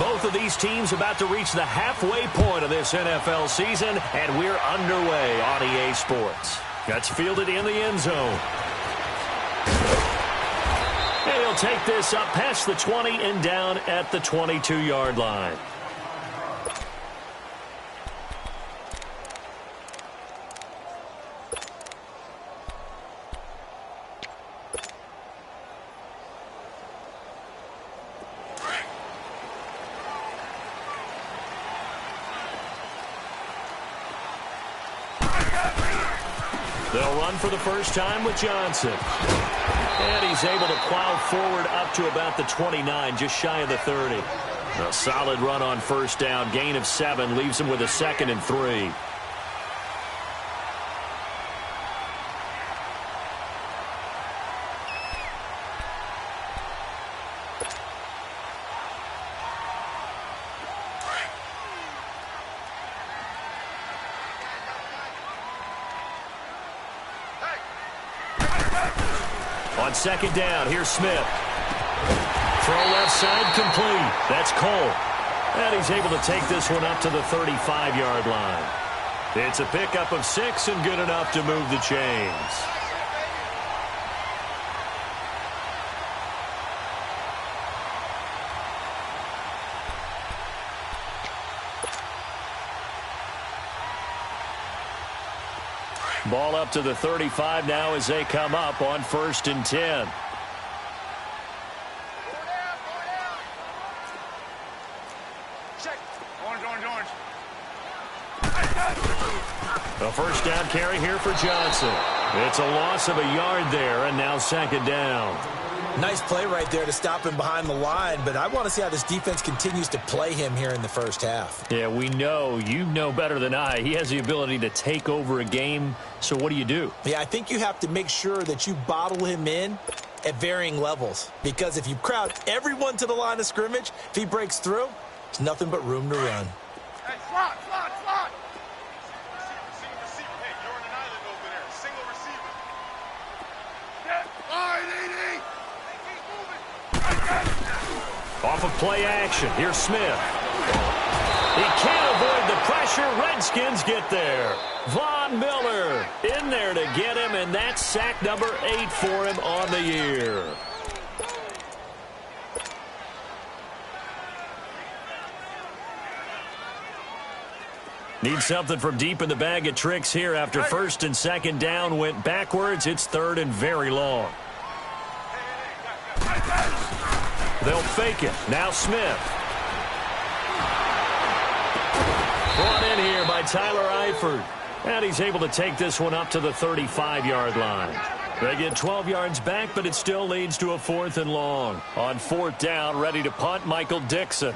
Both of these teams about to reach the halfway point of this NFL season, and we're underway on EA Sports. That's fielded in the end zone. And he'll take this up past the 20 and down at the 22-yard line. They'll run for the first time with Johnson. And he's able to plow forward up to about the 29, just shy of the 30. A solid run on first down. Gain of 7 leaves him with a 2nd and 3. On second down, here's Smith. Throw left side complete. That's Cole. And he's able to take this one up to the 35-yard line. It's a pickup of 6 and good enough to move the chains. Ball up to the 35 now as they come up on 1st and 10. A first down carry here for Johnson. It's a loss of a yard there, and now 2nd down. Nice play right there to stop him behind the line, but I want to see how this defense continues to play him here in the first half. Yeah, we know. You know better than I. He has the ability to take over a game, so what do? Yeah, I think you have to make sure that you bottle him in at varying levels, because if you crowd everyone to the line of scrimmage, if he breaks through, there's nothing but room to run. Hey, slot, slot, slot! Receiver. Hey, you're on an island over there. Single receiver. Wide, 80! Off of play action. Here's Smith. He can't avoid the pressure. Redskins get there. Von Miller in there to get him, and that's sack number 8 for him on the year. Need something from deep in the bag of tricks here after 1st and 2nd down went backwards. It's 3rd and very long. They'll fake it. Now Smith. Brought in here by Tyler Eifert. And he's able to take this one up to the 35-yard line. They get 12 yards back, but it still leads to a 4th and long. On 4th down, ready to punt, Michael Dixon.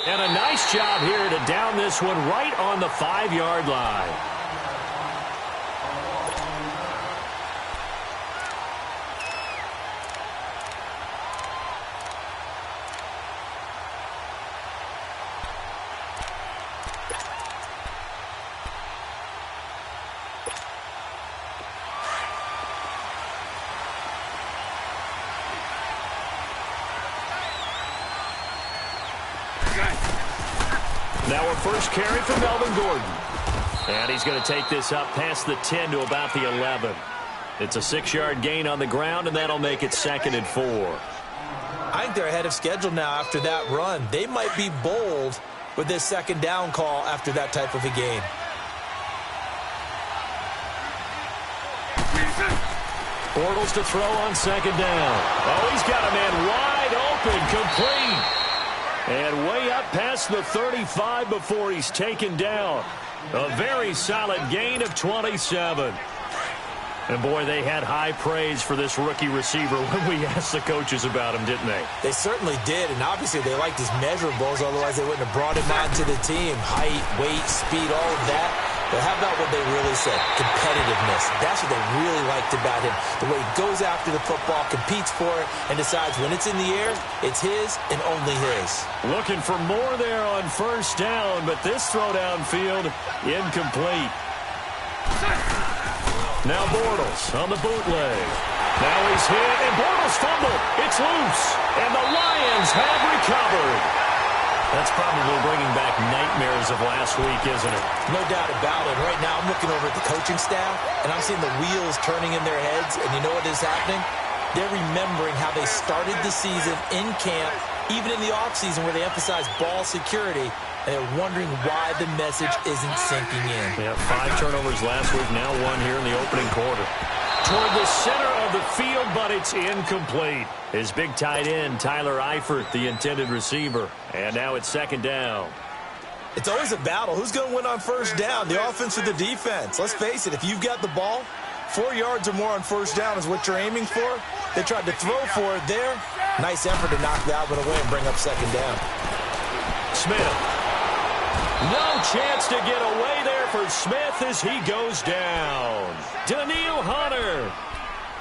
And a nice job here to down this one right on the 5-yard line. Now a first carry for Melvin Gordon. And he's going to take this up past the 10 to about the 11. It's a 6-yard gain on the ground, and that'll make it 2nd and 4. I think they're ahead of schedule now after that run. They might be bold with this 2nd down call after that type of a game. Bortles to throw on 2nd down. Oh, he's got a man wide open, complete. And way up past the 35 before he's taken down. A very solid gain of 27. And, boy, they had high praise for this rookie receiver when we asked the coaches about him, didn't they? They certainly did, and obviously they liked his measurables, otherwise they wouldn't have brought him onto the team. Height, weight, speed, all of that. But how about what they really said? Competitiveness. That's what they really liked about him. The way he goes after the football, competes for it, and decides when it's in the air, it's his and only his. Looking for more there on first down, but this throw downfield incomplete. Now Bortles on the bootleg. Now he's hit, and Bortles fumbled. It's loose, and the Lions have recovered. That's probably bringing back nightmares of last week, isn't it? No doubt about it. Right now I'm looking over at the coaching staff, and I'm seeing the wheels turning in their heads, and you know what is happening? They're remembering how they started the season in camp, even in the offseason where they emphasized ball security, and they're wondering why the message isn't sinking in. Yeah, 5 turnovers last week, now 1 here in the opening quarter. Toward the center of the field, but it's incomplete. His big tight end, Tyler Eifert, the intended receiver. And now it's second down. It's always a battle. Who's going to win on first down, the offense or the defense? Let's face it, if you've got the ball, 4 yards or more on first down is what you're aiming for. They tried to throw for it there. Nice effort to knock that one away and bring up second down. Smith. No chance to get away there for Smith as he goes down. Daniil Hunter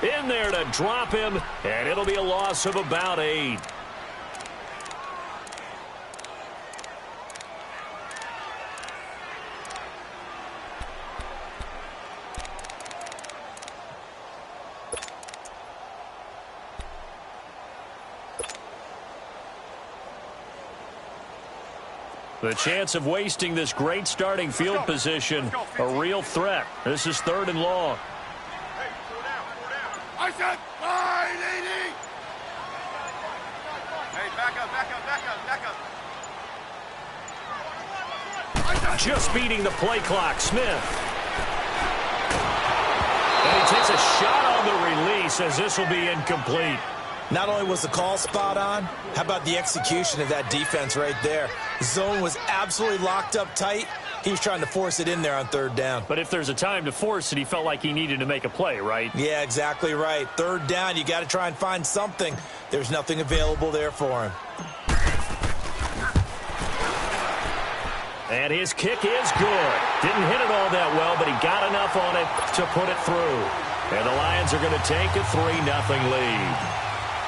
in there to drop him, and it'll be a loss of about 8. The chance of wasting this great starting field position, a real threat. This is 3rd and long. Hey, 4 down, 4 down. I said 580. Hey, back up, back up, back up, back up. Just beating the play clock, Smith. And he takes a shot on the release as this will be incomplete. Not only was the call spot on, how about the execution of that defense right there? The zone was absolutely locked up tight. He was trying to force it in there on 3rd down. But if there's a time to force it, he felt like he needed to make a play, right? Yeah, exactly right. 3rd down, you got to try and find something. There's nothing available there for him. And his kick is good. Didn't hit it all that well, but he got enough on it to put it through. And the Lions are going to take a 3-0 lead.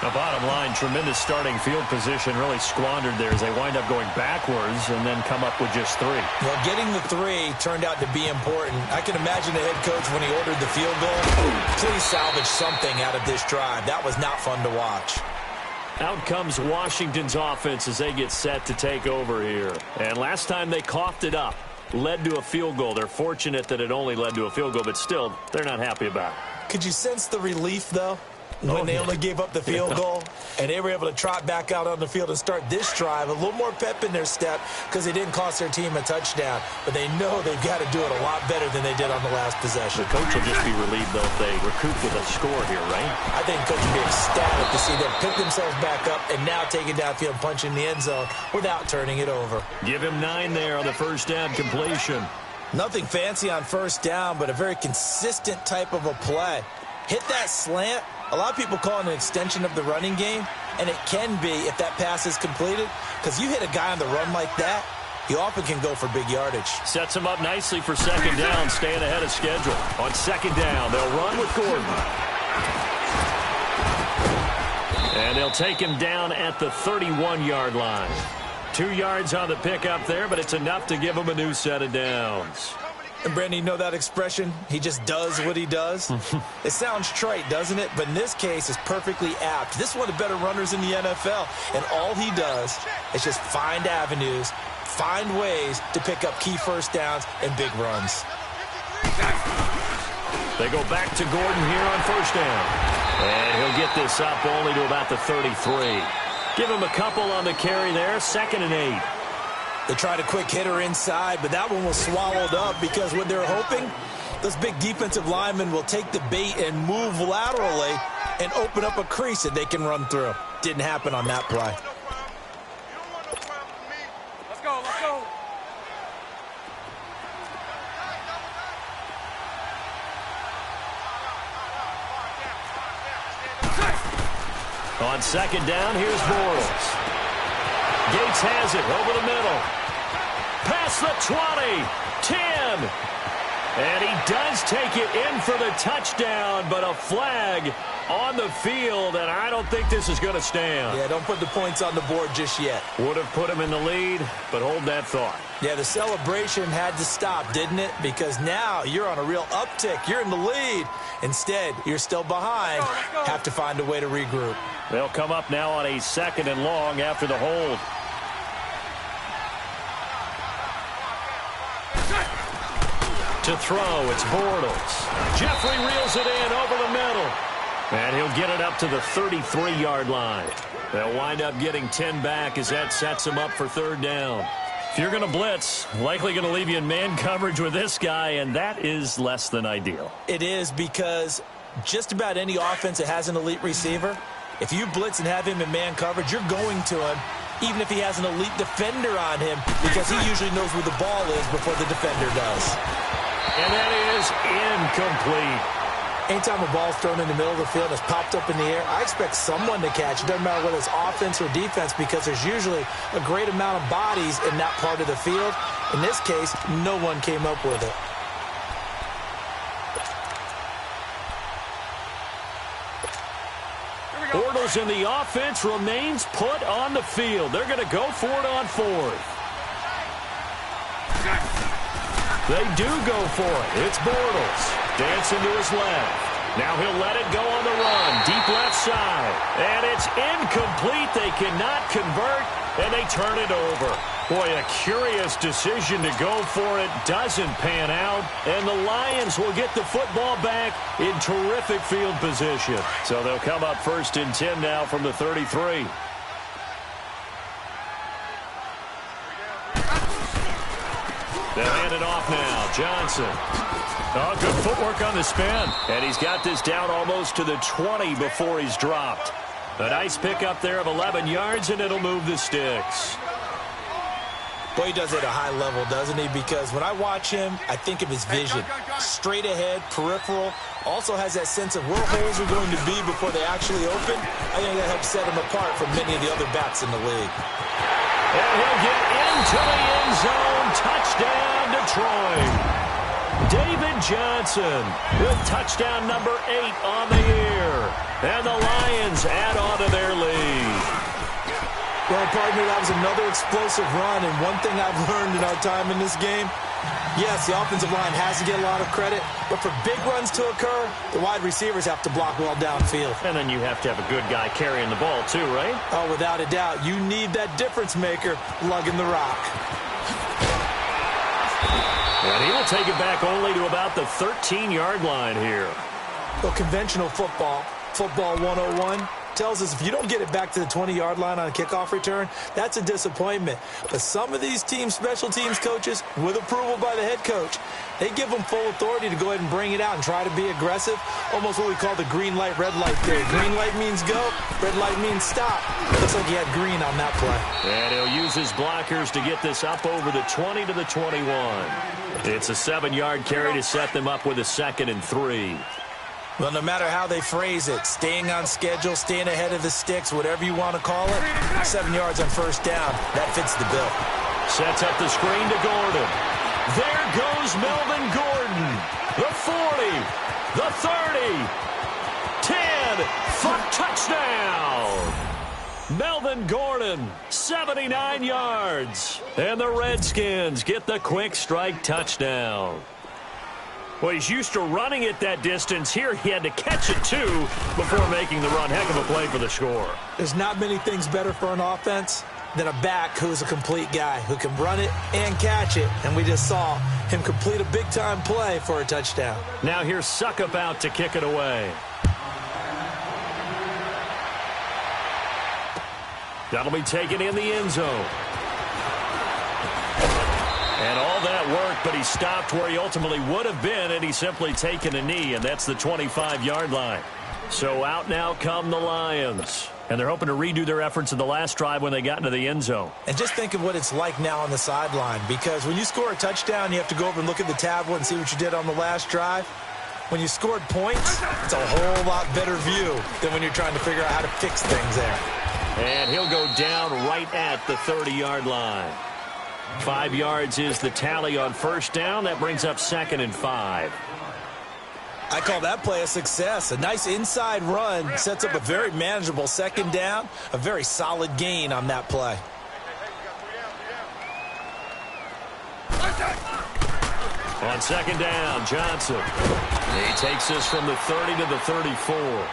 The bottom line, tremendous starting field position, really squandered there as they wind up going backwards and then come up with just 3. Well, getting the 3 turned out to be important. I can imagine the head coach when he ordered the field goal. Please salvage something out of this drive. That was not fun to watch. Out comes Washington's offense as they get set to take over here. And last time they coughed it up, led to a field goal. They're fortunate that it only led to a field goal, but still, they're not happy about it. Could you sense the relief, though? When they only gave up the field goal, and they were able to trot back out on the field and start this drive, a little more pep in their step because they didn't cost their team a touchdown. But they know they've got to do it a lot better than they did on the last possession. The coach will just be relieved, though, if they recoup with a score here, right? I think the coach will be ecstatic to see them pick themselves back up and now take it downfield and punch in the end zone without turning it over. Give him 9 there on the first down completion. Nothing fancy on first down, but a very consistent type of a play. Hit that slant. A lot of people call it an extension of the running game, and it can be if that pass is completed, because you hit a guy on the run like that, you often can go for big yardage. Sets him up nicely for second down, staying ahead of schedule. On second down, they'll run with Gordon. And they'll take him down at the 31-yard line. 2 yards on the pickup there, but it's enough to give him a new set of downs. And, Brandon, you know that expression? He just does what he does? It sounds trite, doesn't it? But in this case, it's perfectly apt. This is one of the better runners in the NFL. And all he does is just find avenues, find ways to pick up key first downs and big runs. They go back to Gordon here on first down. And he'll get this up only to about the 33. Give him a couple on the carry there, 2nd and 8. They tried a quick hitter inside, but that one was swallowed up because what they're hoping, those big defensive linemen will take the bait and move laterally and open up a crease that they can run through. Didn't happen on that play. You don't want no problem with me. Let's go, let's go. On second down, here's Bortles. Gates has it over the middle. past the 20, 10. And he does take it in for the touchdown, but a flag on the field, and I don't think this is going to stand. Yeah, don't put the points on the board just yet. Would have put him in the lead, but hold that thought. Yeah, the celebration had to stop, didn't it? Because now you're on a real uptick. You're in the lead. Instead, you're still behind. Have to find a way to regroup. They'll come up now on a 2nd and long after the hold. To throw, it's Bortles. Jeffrey reels it in over the middle. And he'll get it up to the 33-yard line. They'll wind up getting 10 back as that sets him up for 3rd down. If you're going to blitz, likely going to leave you in man coverage with this guy, and that is less than ideal. It is, because just about any offense that has an elite receiver, if you blitz and have him in man coverage, you're going to him, even if he has an elite defender on him, because he usually knows where the ball is before the defender does. And that is incomplete. Anytime a ball's thrown in the middle of the field and it's popped up in the air, I expect someone to catch. It doesn't matter whether it's offense or defense, because there's usually a great amount of bodies in that part of the field. In this case, no one came up with it. Bortles in the offense remains put on the field. They're going to go for it on 4th. They do go for it. It's Bortles. Dancing to his left. Now he'll let it go on the run. Deep left side. And it's incomplete. They cannot convert, and they turn it over. Boy, a curious decision to go for it. Doesn't pan out. And the Lions will get the football back in terrific field position. So they'll come up 1st and 10 now from the 33. They'll hand it off now. Johnson. Oh, good footwork on the spin. And he's got this down almost to the 20 before he's dropped. A nice pickup there of 11 yards, and it'll move the sticks. Boy, he does it at a high level, doesn't he? Because when I watch him, I think of his vision. Straight ahead, peripheral. Also has that sense of where holes are going to be before they actually open. I think that helps set him apart from many of the other backs in the league. And he'll get into the end zone. Touchdown, Detroit. David Johnson with touchdown number 8 on the year. And the Lions add on to their lead. Well, partner, that was another explosive run, and one thing I've learned in our time in this game, yes, the offensive line has to get a lot of credit, but for big runs to occur, the wide receivers have to block well downfield. And then you have to have a good guy carrying the ball too, right? Oh, without a doubt. You need that difference maker lugging the rock. And he will take it back only to about the 13-yard line here. Well, conventional football 101, tells us if you don't get it back to the 20-yard line on a kickoff return, that's a disappointment. But some of these special teams coaches, with approval by the head coach, they give them full authority to go ahead and bring it out and try to be aggressive. Almost what we call the green light, red light theory. Green light means go, red light means stop. Looks like he had green on that play. And he'll use his blockers to get this up over the 20 to the 21. It's a 7-yard carry to set them up with a 2nd and 3. Well, no matter how they phrase it, staying on schedule, staying ahead of the sticks, whatever you want to call it, 7 yards on 1st down, that fits the bill. Sets up the screen to Gordon. There goes Melvin Gordon. The 40, the 30, 10, for touchdown. Melvin Gordon, 79 yards. And the Redskins get the quick strike touchdown. Well, he's used to running it that distance. Here he had to catch it, too, before making the run. Heck of a play for the score. There's not many things better for an offense than a back who's a complete guy, who can run it and catch it. And we just saw him complete a big-time play for a touchdown. Now here's Suckup out to kick it away. That'll be taken in the end zone. And all that work, but he stopped where he ultimately would have been, and he's simply taken a knee, and that's the 25-yard line. So out now come the Lions. And they're hoping to redo their efforts in the last drive when they got into the end zone. And just think of what it's like now on the sideline, because when you score a touchdown, you have to go over and look at the tablet and see what you did on the last drive. When you scored points, it's a whole lot better view than when you're trying to figure out how to fix things there. And he'll go down right at the 30-yard line. 5 yards is the tally on first down. That brings up 2nd and 5. I call that play a success. A nice inside run sets up a very manageable 2nd down. A very solid gain on that play. On 2nd down, Johnson. He takes this from the 30 to the 34.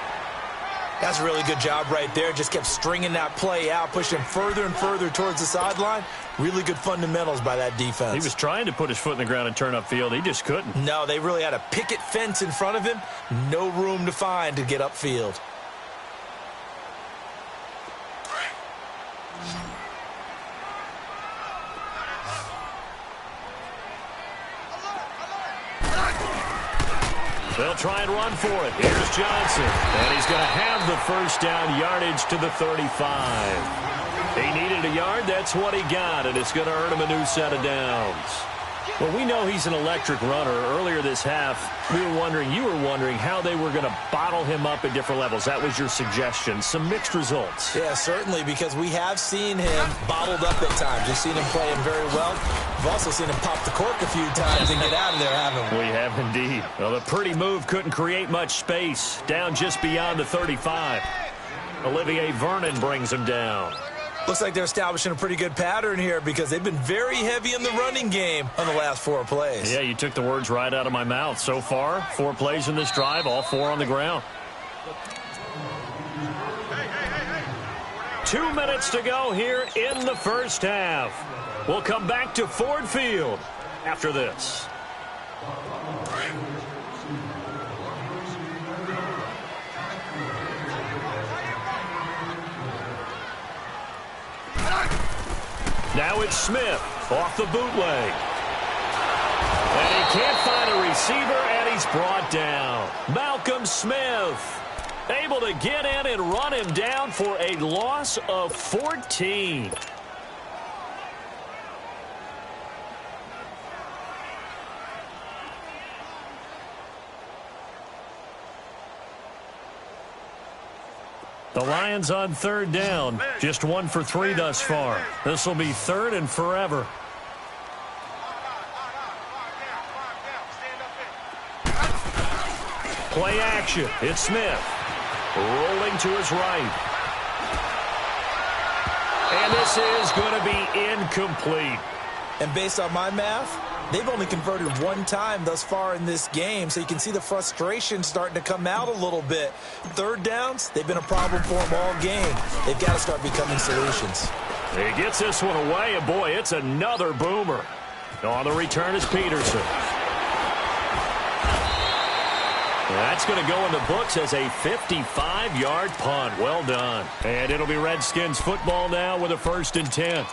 That's a really good job right there. Just kept stringing that play out, pushing him further and further towards the sideline. Really good fundamentals by that defense. He was trying to put his foot in the ground and turn upfield. He just couldn't. No, they really had a picket fence in front of him. No room to find to get upfield. They'll try and run for it. Here's Johnson. And he's going to have the first down yardage to the 35. He needed a yard. That's what he got. And it's going to earn him a new set of downs. Well, we know he's an electric runner. Earlier this half, you were wondering how they were going to bottle him up at different levels. That was your suggestion. Some mixed results. Yeah, certainly, because we have seen him bottled up at times. We've seen him playing very well. We've also seen him pop the cork a few times and get out of there, haven't we? We have indeed. Well, the pretty move couldn't create much space. Down just beyond the 35. Olivier Vernon brings him down. Looks like they're establishing a pretty good pattern here because they've been very heavy in the running game on the last 4 plays. Yeah, you took the words right out of my mouth. So far, 4 plays in this drive, all 4 on the ground. 2 minutes to go here in the first half. We'll come back to Ford Field after this. Now it's Smith off the bootleg. And he can't find a receiver, and he's brought down. Malcolm Smith able to get in and run him down for a loss of 14. The Lions on 3rd down. Just 1 for 3 thus far. This will be 3rd and forever. Play action. It's Smith. Rolling to his right. And this is going to be incomplete. And based on my math, they've only converted 1 time thus far in this game, so you can see the frustration starting to come out a little bit. 3rd downs, they've been a problem for them all game. They've got to start becoming solutions. He gets this one away, and boy, it's another boomer. On the return is Peterson. That's going to go in the books as a 55-yard punt. Well done. And it'll be Redskins football now with a 1st and 10.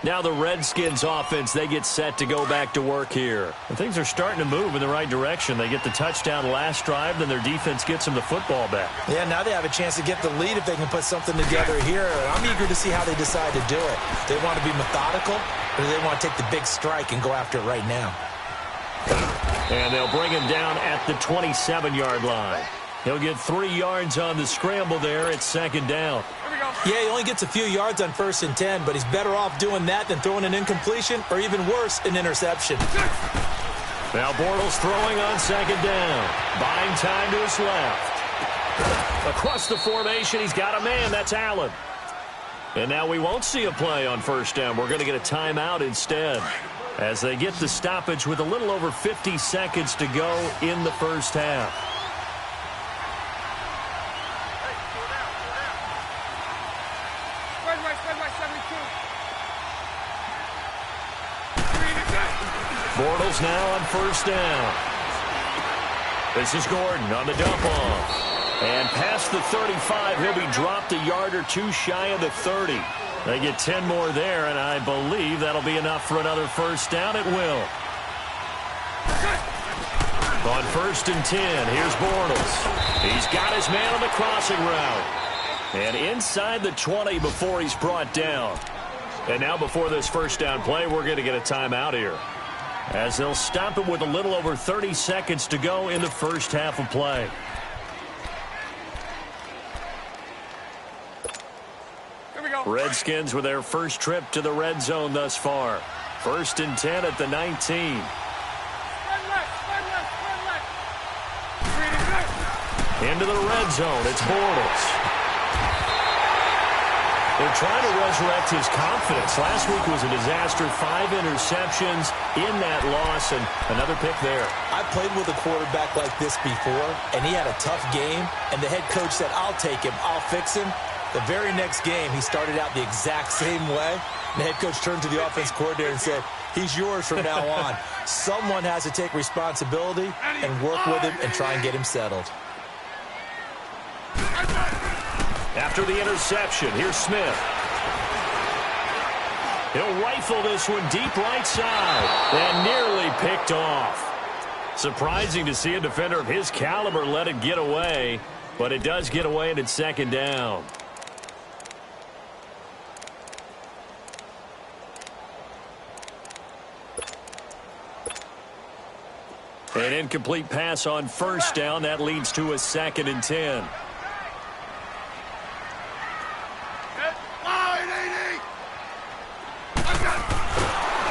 Now the Redskins offense, they get set to go back to work here. And things are starting to move in the right direction. They get the touchdown last drive, then their defense gets them the football back. Yeah, now they have a chance to get the lead if they can put something together here. I'm eager to see how they decide to do it. Do they want to be methodical, or do they want to take the big strike and go after it right now? And they'll bring him down at the 27-yard line. He'll get 3 yards on the scramble there at 2nd down. Yeah, he only gets a few yards on 1st and 10, but he's better off doing that than throwing an incompletion or even worse, an interception. Now Bortles throwing on 2nd down. Buying time to his left. Across the formation, he's got a man. That's Allen. And now we won't see a play on 1st down. We're going to get a timeout instead as they get the stoppage with a little over 50 seconds to go in the first half. Bortles now on 1st down. This is Gordon on the dump off. And past the 35, he'll be dropped a yard or 2 shy of the 30. They get 10 more there, and I believe that'll be enough for another 1st down. It will. On 1st and 10, here's Bortles. He's got his man on the crossing route. And inside the 20 before he's brought down. And now before this 1st down play, we're going to get a timeout here, as they'll stop it with a little over 30 seconds to go in the first half of play. Redskins with their first trip to the red zone thus far. 1st and 10 at the 19. Into the red zone. It's Bortles. They're trying to resurrect his confidence. Last week was a disaster. 5 interceptions in that loss, and another pick there. I played with a quarterback like this before, and he had a tough game, and the head coach said, I'll take him, I'll fix him. The very next game, he started out the exact same way. The head coach turned to the offense coordinator and said, he's yours from now on. Someone has to take responsibility and work with him and try and get him settled. After the interception, here's Smith. He'll rifle this one deep right side and nearly picked off. Surprising to see a defender of his caliber let it get away, but it does get away and it's 2nd down. An incomplete pass on 1st down. That leads to a 2nd and 10.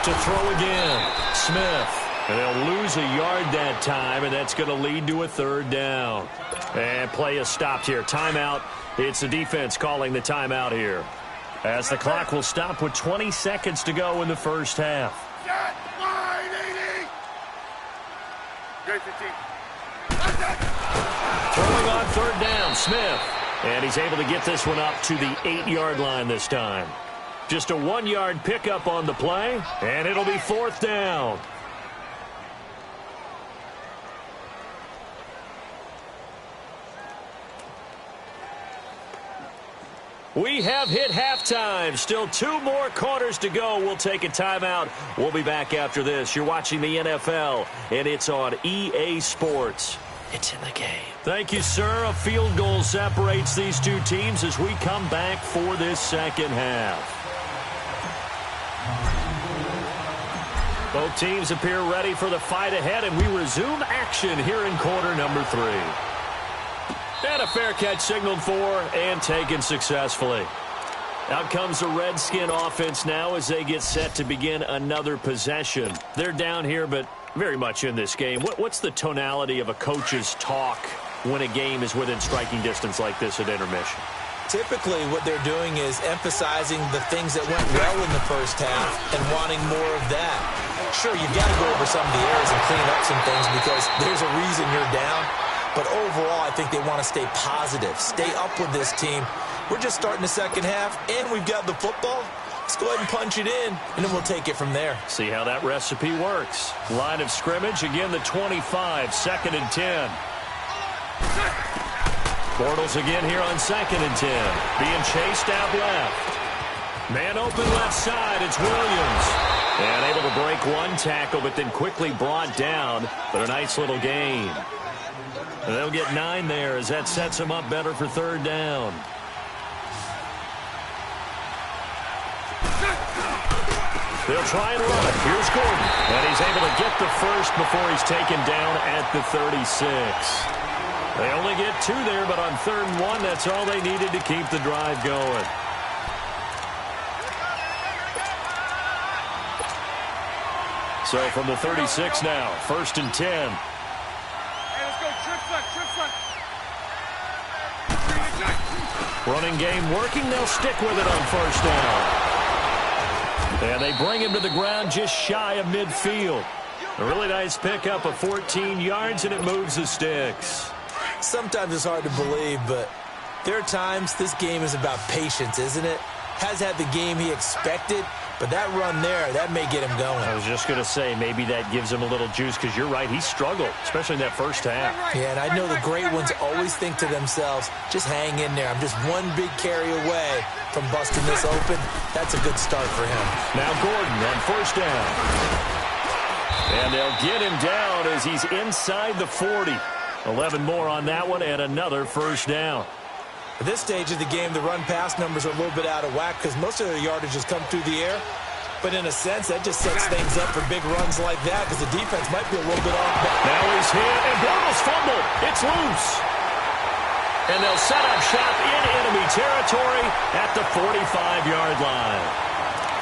To throw again, Smith. And they'll lose a yard that time, and that's going to lead to a 3rd down. And play is stopped here. Timeout. It's the defense calling the timeout here, as the clock will stop with 20 seconds to go in the first half. Throwing on 3rd down, Smith. And he's able to get this one up to the 8-yard line this time. Just a 1-yard pickup on the play, and it'll be 4th down. We have hit halftime. Still 2 more quarters to go. We'll take a timeout. We'll be back after this. You're watching the NFL, and it's on EA Sports. It's in the game. Thank you, sir. A field goal separates these two teams as we come back for this second half. Both teams appear ready for the fight ahead, and we resume action here in quarter number 3. And a fair catch signaled for and taken successfully. Out comes the Redskin offense now as they get set to begin another possession. They're down here, but very much in this game. What's the tonality of a coach's talk when a game is within striking distance like this at intermission? Typically, what they're doing is emphasizing the things that went well in the first half and wanting more of that. Sure, you've got to go over some of the errors and clean up some things because there's a reason you're down. But overall, I think they want to stay positive, stay up with this team. We're just starting the second half, and we've got the football. Let's go ahead and punch it in, and then we'll take it from there. See how that recipe works. Line of scrimmage, again the 25, 2nd and 10. Bortles again here on 2nd and 10. Being chased out left. Man open left side, it's Williams. And able to break one tackle, but then quickly brought down. But a nice little gain. And they'll get 9 there as that sets them up better for 3rd down. They'll try and run it. Here's Gordon. And he's able to get the first before he's taken down at the 36. They only get 2 there, but on 3rd and 1, that's all they needed to keep the drive going. So from the 36 now, 1st and 10. Running game working. They'll stick with it on 1st down. And they bring him to the ground just shy of midfield. A really nice pickup of 14 yards, and it moves the sticks. Sometimes it's hard to believe, but there are times this game is about patience, isn't it? Has had the game he expected, but that run there, that may get him going. I was just going to say, maybe that gives him a little juice, because you're right, he struggled, especially in that first half. Yeah, and I know the great ones always think to themselves, just hang in there. I'm just one big carry away from busting this open. That's a good start for him. Now Gordon on 1st down. And they'll get him down as he's inside the 40. 11 more on that one, and another 1st down. At this stage of the game, the run-pass numbers are a little bit out of whack because most of their yardage has come through the air. But in a sense, that just sets things up for big runs like that because the defense might be a little bit off. Now he's hit, and Bortles fumbled. It's loose. And they'll set up shop in enemy territory at the 45-yard line.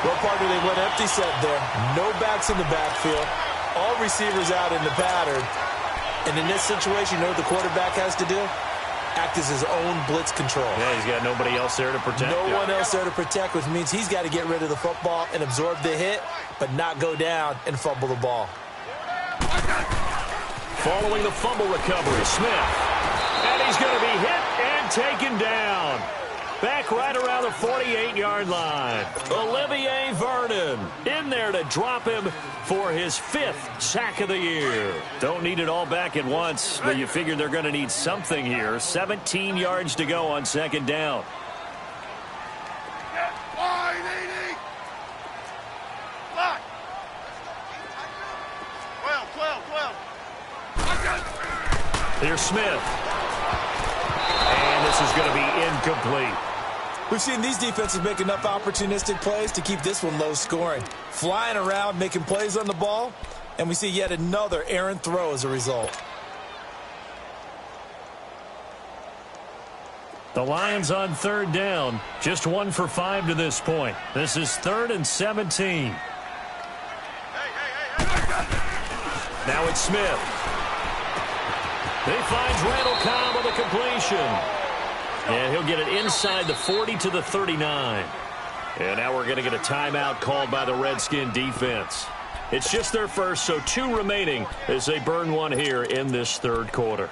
Well, partner, they went empty set there. No backs in the backfield. All receivers out in the pattern. And in this situation, you know what the quarterback has to do? Act as his own blitz control. Yeah, he's got nobody else there to protect. No one else there to protect, which means he's got to get rid of the football and absorb the hit, but not go down and fumble the ball. Following the fumble recovery, Smith. And he's going to be hit and taken down. Back right around the 48-yard line. Olivier Vernon in there to drop him for his 5th sack of the year. Don't need it all back at once, but you figure they're going to need something here. 17 yards to go on second down. Here's Smith. And this is going to be incomplete. We've seen these defenses make enough opportunistic plays to keep this one low scoring. Flying around, making plays on the ball, and we see yet another errant throw as a result. The Lions on third down, just 1 for 5 to this point. This is 3rd and 17. Now it's Smith. He finds Randall Cobb with a completion. And he'll get it inside the 40 to the 39. And now we're going to get a timeout called by the Redskin defense. It's just their first, so 2 remaining as they burn one here in this third quarter.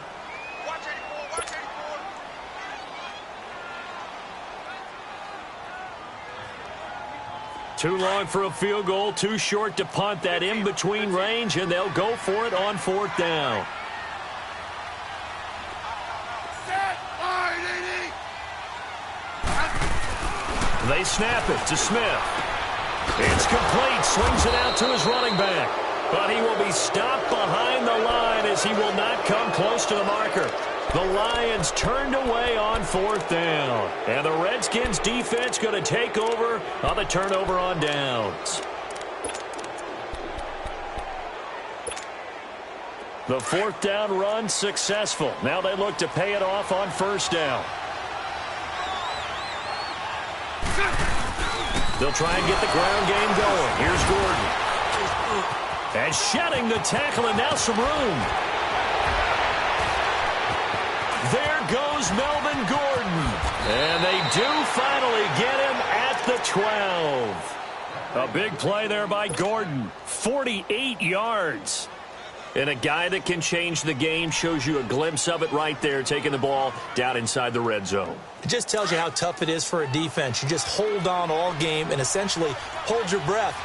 Too long for a field goal, too short to punt. That in-between range, and they'll go for it on 4th down. They snap it to Smith. It's complete. Swings it out to his running back. But he will be stopped behind the line as he will not come close to the marker. The Lions turned away on 4th down. And the Redskins defense going to take over on the turnover on downs. The 4th down run successful. Now they look to pay it off on 1st down. They'll try and get the ground game going. Here's Gordon. And shedding the tackle, and now some room. There goes Melvin Gordon. And they do finally get him at the 12. A big play there by Gordon. 48 yards. And a guy that can change the game, shows you a glimpse of it right there, taking the ball down inside the red zone. It just tells you how tough it is for a defense. You just hold on all game and essentially hold your breath.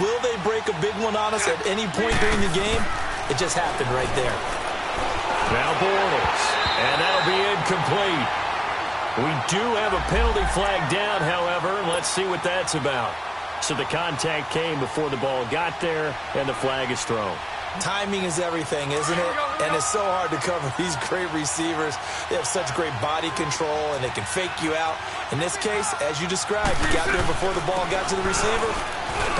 Will they break a big one on us at any point during the game? It just happened right there. Now Bortles, and that'll be incomplete. We do have a penalty flag down, however, and let's see what that's about. So the contact came before the ball got there, and the flag is thrown. Timing is everything, isn't it? And it's so hard to cover these great receivers. They have such great body control, and they can fake you out. In this case, as you described, he got there before the ball got to the receiver.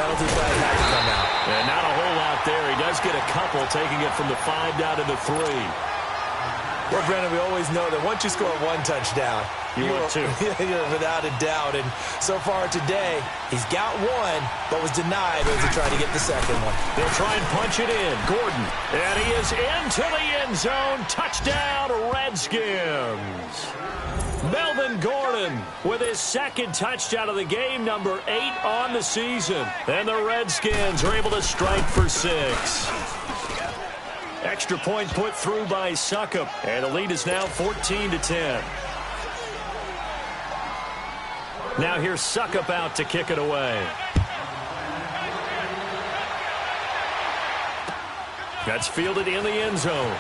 Penalty flag had to come out. And not a whole lot there. He does get a couple, taking it from the 5 down to the 3. Well, Brandon, we always know that once you score 1 touchdown, you would too. You're without a doubt. And so far today, he's got 1, but was denied as he tried to get the second one. They'll try and punch it in. Gordon, and he is into the end zone. Touchdown, Redskins. Melvin Gordon with his 2nd touchdown of the game, number 8 on the season. And the Redskins are able to strike for 6. Extra point put through by Suckup, and the lead is now 14-10. Now here's Suckup out to kick it away. That's fielded in the end zone.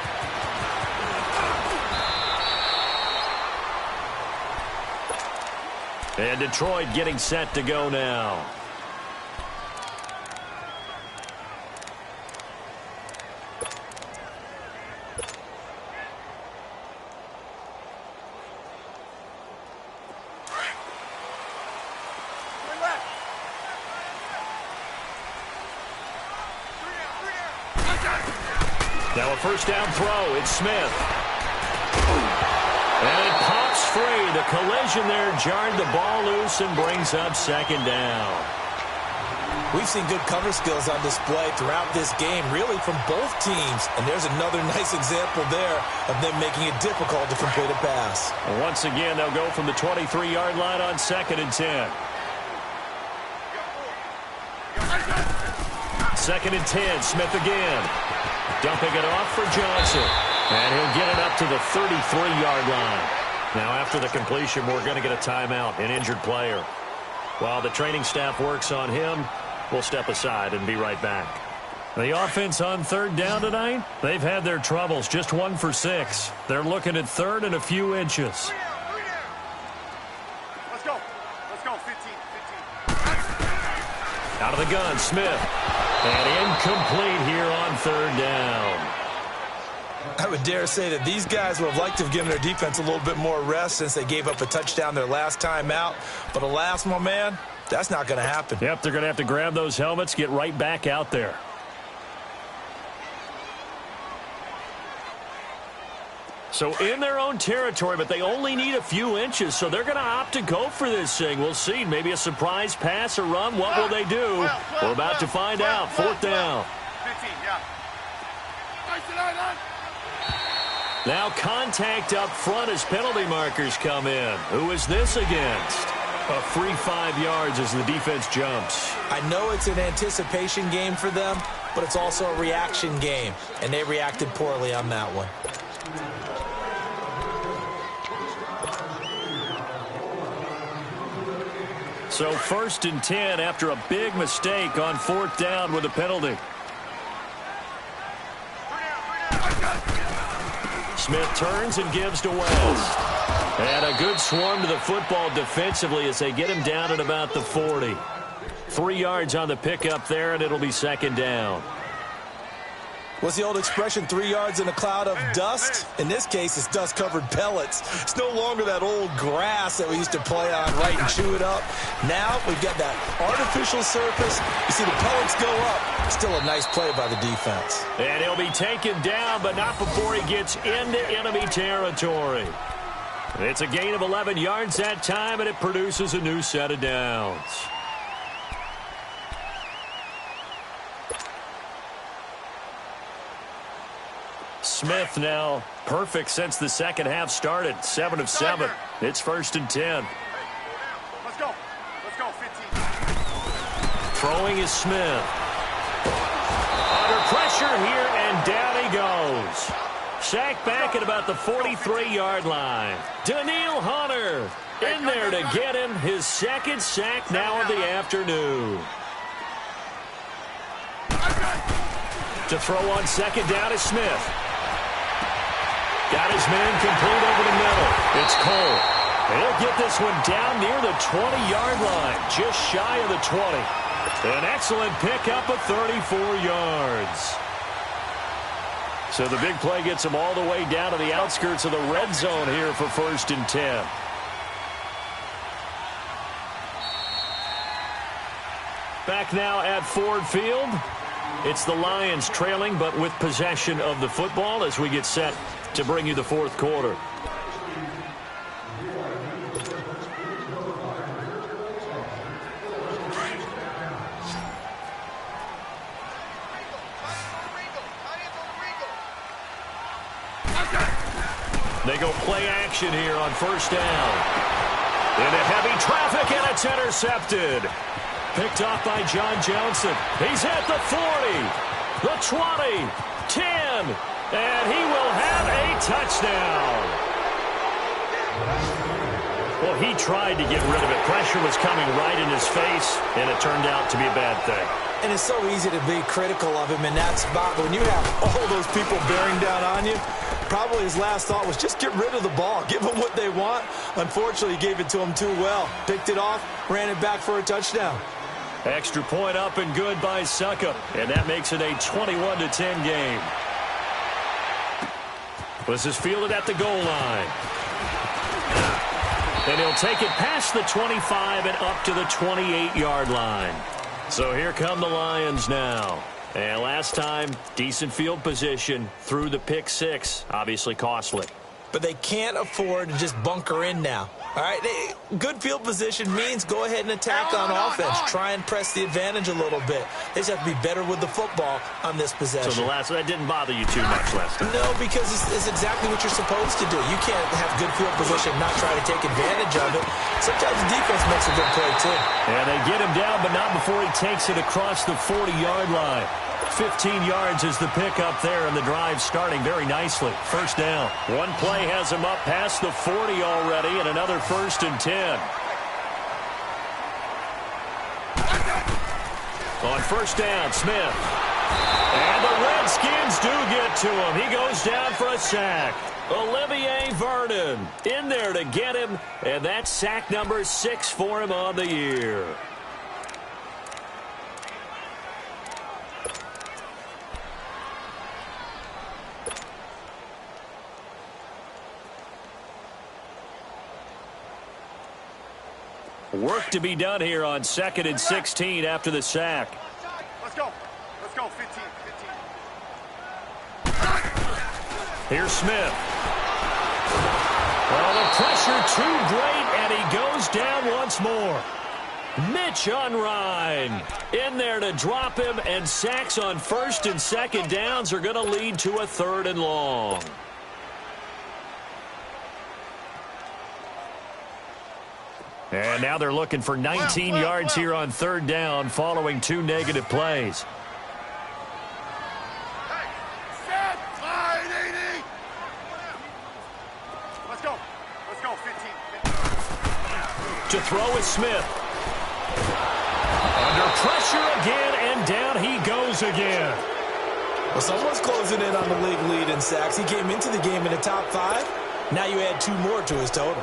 And Detroit getting set to go now. Now a first down throw. It's Smith. And it pops The collision there jarred the ball loose and brings up second down. We've seen good cover skills on display throughout this game, really from both teams. And there's another nice example there of them making it difficult to complete a pass. And once again, they'll go from the 23-yard line on 2nd and 10. 2nd and 10, Smith again. Dumping it off for Johnson. And he'll get it up to the 33-yard line. Now, after the completion, we're going to get a timeout, an injured player. While the training staff works on him, we'll step aside and be right back. The offense on 3rd down tonight, they've had their troubles, just 1 for 6. They're looking at 3rd and a few inches. Let's go. Let's go. 15. Out of the gun, Smith. And incomplete here on 3rd down. I would dare say that these guys would have liked to have given their defense a little bit more rest since they gave up a touchdown their last time out. But alas, my man, that's not going to happen. Yep, they're going to have to grab those helmets, get right back out there. So in their own territory, but they only need a few inches, so they're going to opt to go for this thing. We'll see. Maybe a surprise pass or run. What will they do? We're about to find out. 4th down. 15, yeah. Now contact up front as penalty markers come in. Who is this against? A free 5 yards as the defense jumps. I know it's an anticipation game for them, but it's also a reaction game, and they reacted poorly on that one. So 1st and 10 after a big mistake on 4th down with a penalty. Smith turns and gives to West. And a good swarm to the football defensively as they get him down at about the 40. 3 yards on the pickup there, and it'll be 2nd down. What's the old expression, 3 yards in a cloud of dust? In this case, it's dust-covered pellets. It's no longer that old grass that we used to play on, right, and chew it up. Now we've got that artificial surface. You see the pellets go up. Still a nice play by the defense. And he'll be taken down, but not before he gets into enemy territory. It's a gain of 11 yards that time, and it produces a new set of downs. Smith now perfect since the second half started. 7 of 7. It's 1st and 10. Let's go. Let's go. 15. Throwing is Smith. Under pressure here, and down he goes. Sacked back at about the 43-yard line. Daniil Hunter in there to get him his 2nd sack now of the afternoon. To throw on 2nd down is Smith. Got his man complete over the middle. It's Cole. He'll get this one down near the 20-yard line, just shy of the 20. An excellent pickup of 34 yards. So the big play gets him all the way down to the outskirts of the red zone here for 1st and 10. Back now at Ford Field. It's the Lions trailing, but with possession of the football as we get set to bring you the 4th quarter. They go play action here on 1st down. Into heavy traffic, and it's intercepted. Picked off by John Johnson. He's at the 40, the 20, 10, and he will have a touchdown. Well, he tried to get rid of it. Pressure was coming right in his face, and it turned out to be a bad thing. And it's so easy to be critical of him in that spot. But when you have all those people bearing down on you, probably his last thought was just get rid of the ball. Give them what they want. Unfortunately, he gave it to them too well. Picked it off, ran it back for a touchdown. Extra point up and good by Suckup. And that makes it a 21-10 game. This is fielded at the goal line. And he'll take it past the 25 and up to the 28-yard line. So here come the Lions now. And last time, decent field position through the pick 6. Obviously costly. But they can't afford to just bunker in now. All right, good field position means go ahead and attack on offense. Try and press the advantage a little bit. They just have to be better with the football on this possession. So the last one, that didn't bother you too much last time? No, because it's exactly what you're supposed to do. You can't have good field position and not try to take advantage of it. Sometimes the defense makes a good play, too. And they get him down, but not before he takes it across the 40-yard line. 15 yards is the pickup there, and the drive starting very nicely. First down. One play has him up past the 40 already, and another 1st and 10. On first down, Smith. And the Redskins do get to him. He goes down for a sack. Olivier Vernon in there to get him, and that's sack number 6 for him on the year. Work to be done here on 2nd and 16 after the sack. Let's go. Let's go. 15. Here's Smith. Well, the pressure too great, and he goes down once more. Mitch Unrein in there to drop him, and sacks on 1st and 2nd downs are going to lead to a 3rd and long. And now they're looking for 19 yards here on 3rd down following 2 negative plays. Hey, set, 580. Let's go. Let's go. 15. To throw is Smith. Under pressure again, and down he goes again. Well, someone's closing in on the league lead in sacks. He came into the game in the top 5. Now you add 2 more to his total.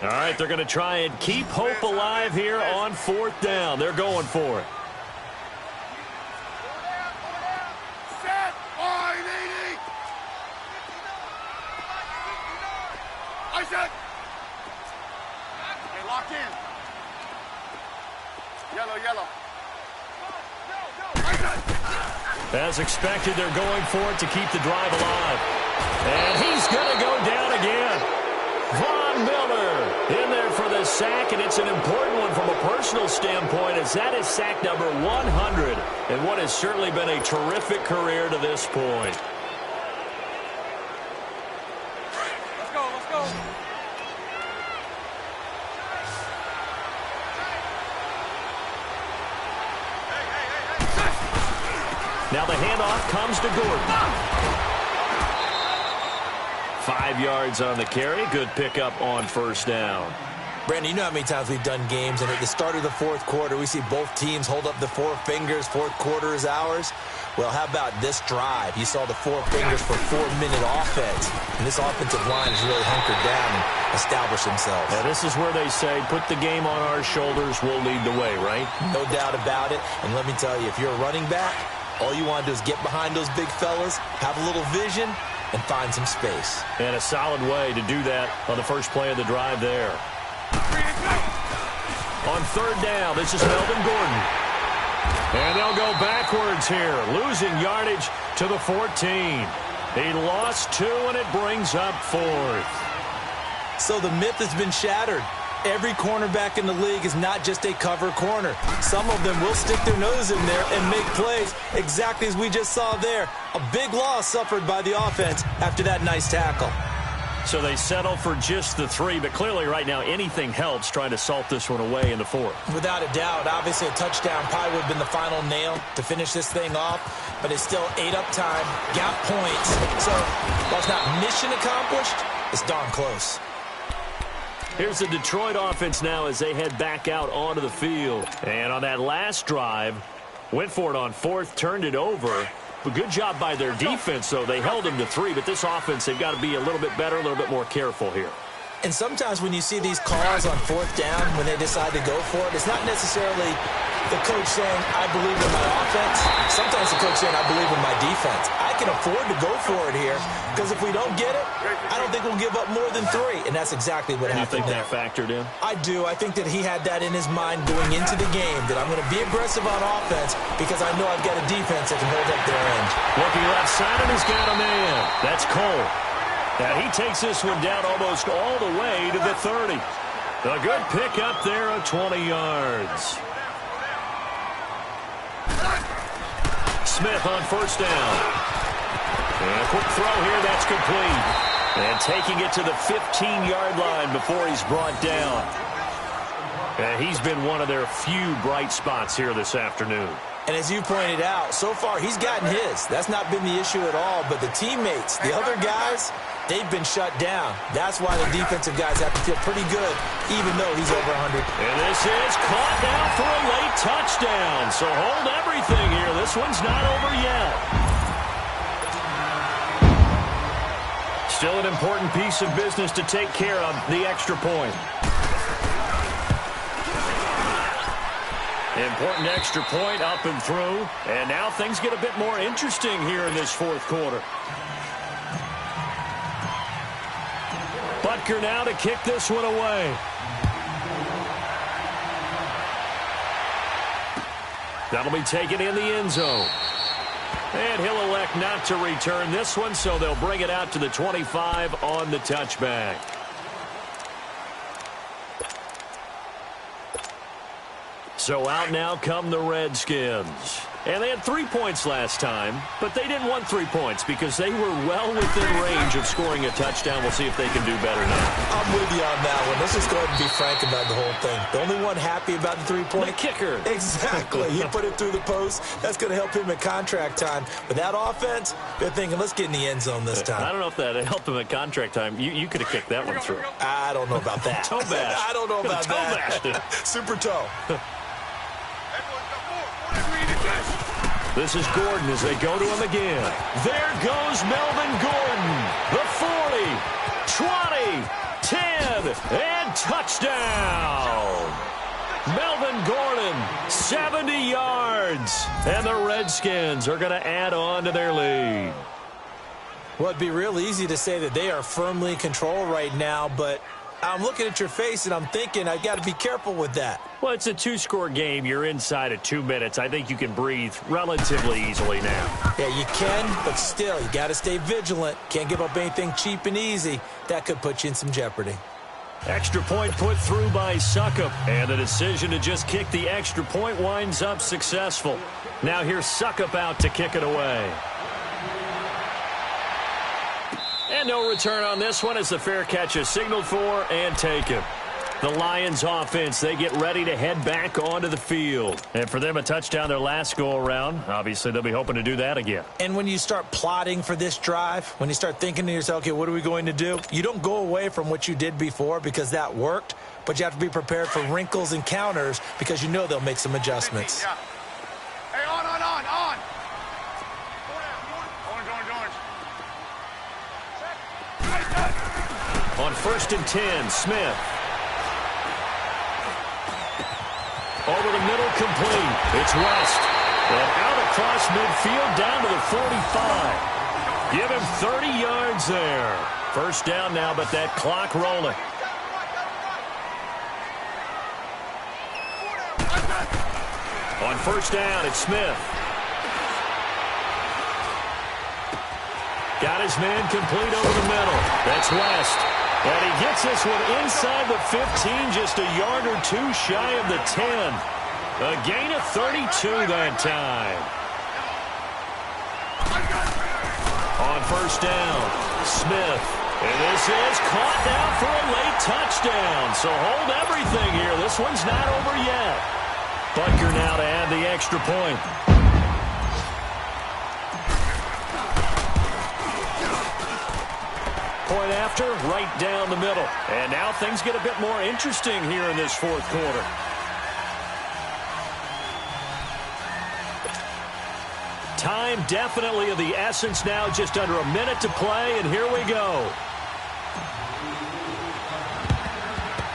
All right, they're going to try and keep hope alive here on 4th down. They're going for it. Set, 580. I said. Okay, lock in. Yellow. I said. As expected, they're going for it to keep the drive alive. And he's going to go down again. Von Miller in there for the sack, and it's an important one from a personal standpoint, as that is sack number 100 in what has certainly been a terrific career to this point. Let's go. Now the handoff comes to Gordon. 5 yards on the carry. Good pickup on 1st down. Brandon, you know how many times we've done games, and at the start of the 4th quarter, we see both teams hold up the 4 fingers. 4th quarter is ours. Well, how about this drive? You saw the 4 fingers for 4-minute offense, and this offensive line has really hunkered down and established themselves. Now, this is where they say, put the game on our shoulders, we'll lead the way, right? No doubt about it. And let me tell you, if you're a running back, all you want to do is get behind those big fellas, have a little vision, and find some space. And a solid way to do that on the first play of the drive there. On 3rd down, this is Melvin Gordon. And they'll go backwards here, losing yardage to the 14. He lost 2, and it brings up 4th. So the myth has been shattered. Every cornerback in the league is not just a cover corner. Some of them will stick their nose in there and make plays, exactly as we just saw there. A big loss suffered by the offense after that nice tackle. So they settle for just the 3, but clearly right now anything helps trying to salt this one away in the 4th. Without a doubt, obviously a touchdown probably would have been the final nail to finish this thing off, but it's still 8 up time, got points. So while it's not mission accomplished, it's darn close. Here's the Detroit offense now as they head back out onto the field. And on that last drive, went for it on 4th, turned it over. But good job by their defense, though. They held them to 3, but this offense, they've got to be a little bit better, a little bit more careful here. And sometimes when you see these calls on 4th down, when they decide to go for it, it's not necessarily the coach saying, I believe in my offense. Sometimes the Coach saying I believe in my defense. I can afford to go for it here because if we don't get it, I don't think we'll give up more than 3, and that's exactly what happened. You think there. that factored in? I do. I think that he had that in his mind going into the game, that I'm going to be aggressive on offense because I know I've got a defense that can hold up their end. Looking left side, and he's got a man. That's Cole. Now he takes this one down almost all the way to the 30. A good pick up there of 20 yards. Smith on first down. And a quick throw here, that's complete. And taking it to the 15-yard line before he's brought down. And he's been one of their few bright spots here this afternoon. And as you pointed out, so far he's gotten his. That's not been the issue at all. But the teammates, the other guys, they've been shut down. That's why the defensive guys have to feel pretty good, even though he's over 100. And this is caught now for a late touchdown. So hold everything here. This one's not over yet. Still an important piece of business to take care of, the extra point. Important extra point up and through. And now things get a bit more interesting here in this fourth quarter. Butker now to kick this one away. That'll be taken in the end zone. And he'll elect not to return this one, so they'll bring it out to the 25 on the touchback. So out now come the Redskins. And they had 3 points last time, but they didn't want 3 points because they were well within range of scoring a touchdown. We'll see if they can do better now. I'm with you on that one. Let's just go ahead and be frank about the whole thing. The only one happy about the 3-point? The kicker. Exactly. He put it through the post. That's going to help him at contract time. But that offense, they're thinking, let's get in the end zone this time. I don't know if that helped him at contract time. You could have kicked that one through. I don't know about that. Toe bash. I don't know about that. Toe Super toe. This is Gordon as they go to him again. There goes Melvin Gordon. The 40, 20, 10, and touchdown. Melvin Gordon, 70 yards. And the Redskins are going to add on to their lead. Well, it'd be real easy to say that they are firmly in control right now, but I'm looking at your face and I'm thinking I've got to be careful with that. Well, it's a 2-score game. You're inside of 2 minutes. I think you can breathe relatively easily now. Yeah, you can, but still, you got to stay vigilant. Can't give up anything cheap and easy. That could put you in some jeopardy. Extra point put through by Suckup. And the decision to just kick the extra point winds up successful. Now here's Suckup out to kick it away. And no return on this one as the fair catch is signaled for and taken. The Lions offense, they get ready to head back onto the field. And for them, a touchdown their last go-around. Obviously, they'll be hoping to do that again. And when you start plotting for this drive, when you start thinking to yourself, okay, what are we going to do? You don't go away from what you did before because that worked, but you have to be prepared for wrinkles and counters because you know they'll make some adjustments. Yeah. Hey, on. On 1st and 10, Smith. Over the middle, complete. It's West. And out across midfield, down to the 45. Give him 30 yards there. First down now, but that clock rolling. On first down, it's Smith. Got his man complete over the middle. That's West. And he gets this one inside the 15, just a yard or two shy of the 10. A gain of 32 that time. On first down, Smith. And this is caught now for a late touchdown. So hold everything here. This one's not over yet. Butker now to add the extra point. Point after, right down the middle. And now things get a bit more interesting here in this fourth quarter. Time definitely of the essence now, just under a minute to play, and here we go.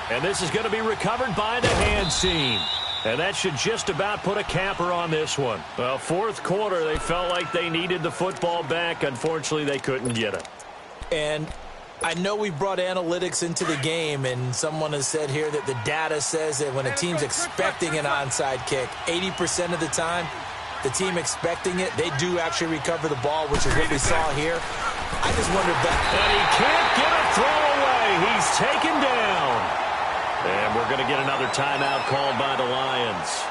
And this is going to be recovered by the hand team. And that should just about put a capper on this one. Well, fourth quarter, they felt like they needed the football back. Unfortunately, they couldn't get it. And I know we brought analytics into the game, and someone has said here that the data says that when a team's expecting an onside kick, 80% of the time, the team expecting it, they do actually recover the ball, which is what we saw here. I just wonder if that... And he can't get a throw away. He's taken down. And we're going to get another timeout called by the Lions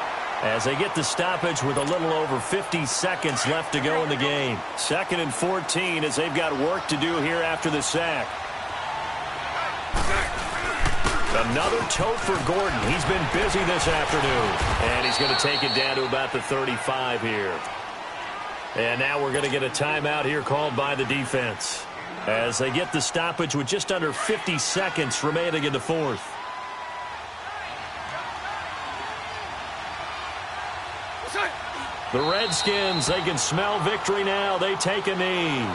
as they get the stoppage with a little over 50 seconds left to go in the game. 2nd and 14 as they've got work to do here after the sack. Another tote for Gordon. He's been busy this afternoon. And he's going to take it down to about the 35 here. And now we're going to get a timeout here called by the defense as they get the stoppage with just under 50 seconds remaining in the fourth. The Redskins, they can smell victory now. They take a knee.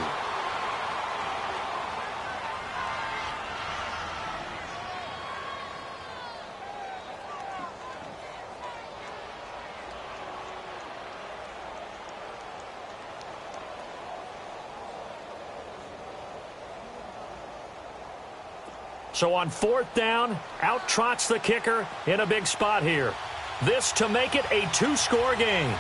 So on 4th down, out trots the kicker in a big spot here. This to make it a 2-score game.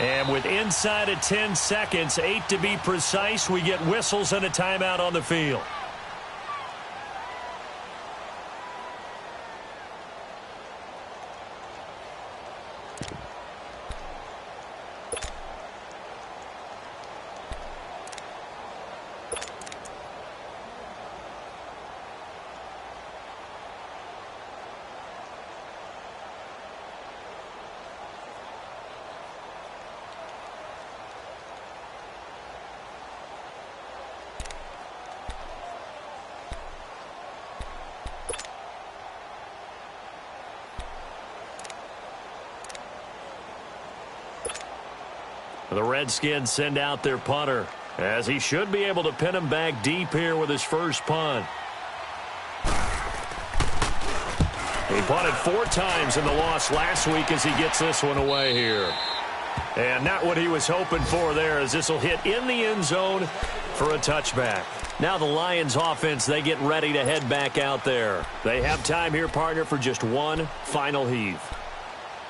And with inside of 10 seconds, 8 to be precise, we get whistles and a timeout on the field. The Redskins send out their punter as he should be able to pin him back deep here with his first punt. He punted 4 times in the loss last week as he gets this one away here. And not what he was hoping for there, as this will hit in the end zone for a touchback. Now the Lions offense, they get ready to head back out there. They have time here, partner, for just one final heave.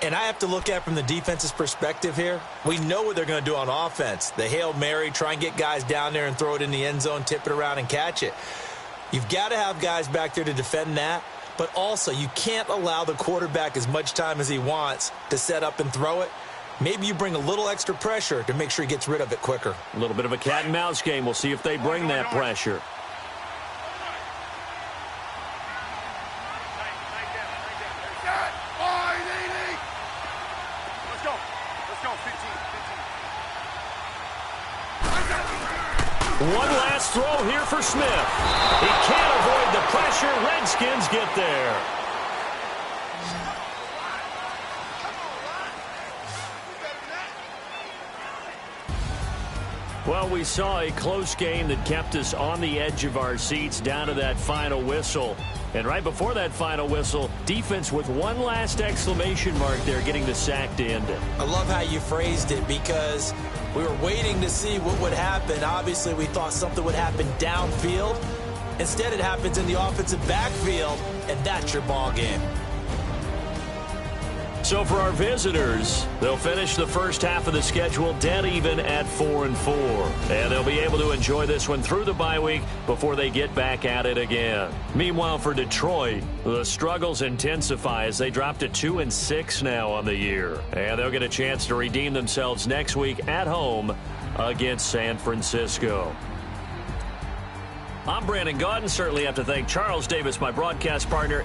And I have to look at it from the defense's perspective here. We know what they're going to do on offense. The Hail Mary, try and get guys down there and throw it in the end zone, tip it around and catch it. You've got to have guys back there to defend that. But also, you can't allow the quarterback as much time as he wants to set up and throw it. Maybe you bring a little extra pressure to make sure he gets rid of it quicker. A little bit of a cat and mouse game. We'll see if they bring that pressure. One last throw here for Smith. He can't avoid the pressure. Redskins get there. Well, we saw a close game that kept us on the edge of our seats down to that final whistle. And right before that final whistle, defense with one last exclamation mark there, getting the sack to end it. I love how you phrased it, because we were waiting to see what would happen. Obviously, we thought something would happen downfield. Instead, it happens in the offensive backfield, and that's your ball game. So for our visitors, they'll finish the first half of the schedule dead even at 4-4. And they'll be able to enjoy this one through the bye week before they get back at it again. Meanwhile, for Detroit, the struggles intensify as they drop to 2-6 now on the year. And they'll get a chance to redeem themselves next week at home against San Francisco. I'm Brandon Gaudin. Certainly have to thank Charles Davis, my broadcast partner.